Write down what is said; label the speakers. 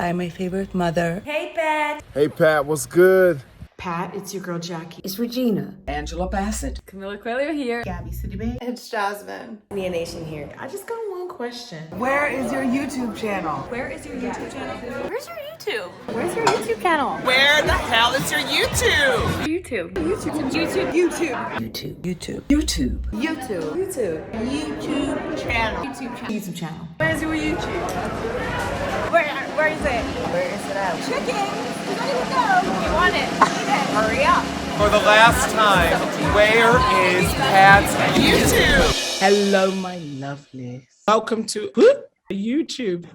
Speaker 1: I'm my favorite mother.
Speaker 2: Hey, Pat.
Speaker 3: Hey, Pat, what's good?
Speaker 4: Pat, it's your girl Jackie.
Speaker 5: It's Regina.
Speaker 6: Angela Bassett.
Speaker 7: Camila Coelho here.
Speaker 4: Gabby Sidibe.
Speaker 8: It's Jasmine.
Speaker 2: Nia Nation here.
Speaker 4: I just got one question.
Speaker 6: Where is your YouTube channel?
Speaker 7: Where is your YouTube channel?
Speaker 2: Where's your YouTube?
Speaker 7: Where's your YouTube channel?
Speaker 9: Where the hell is your YouTube?
Speaker 7: YouTube.
Speaker 6: YouTube.
Speaker 1: YouTube.
Speaker 6: YouTube.
Speaker 8: YouTube channel.
Speaker 4: YouTube channel.
Speaker 7: Where's your YouTube? Where is it?
Speaker 2: Where is it at?
Speaker 7: Chicken. You don't even know. You want it. Eat it. Hurry up.
Speaker 9: For the last time, where is Pat's YouTube?
Speaker 6: Hello, my lovelies. Welcome to YouTube.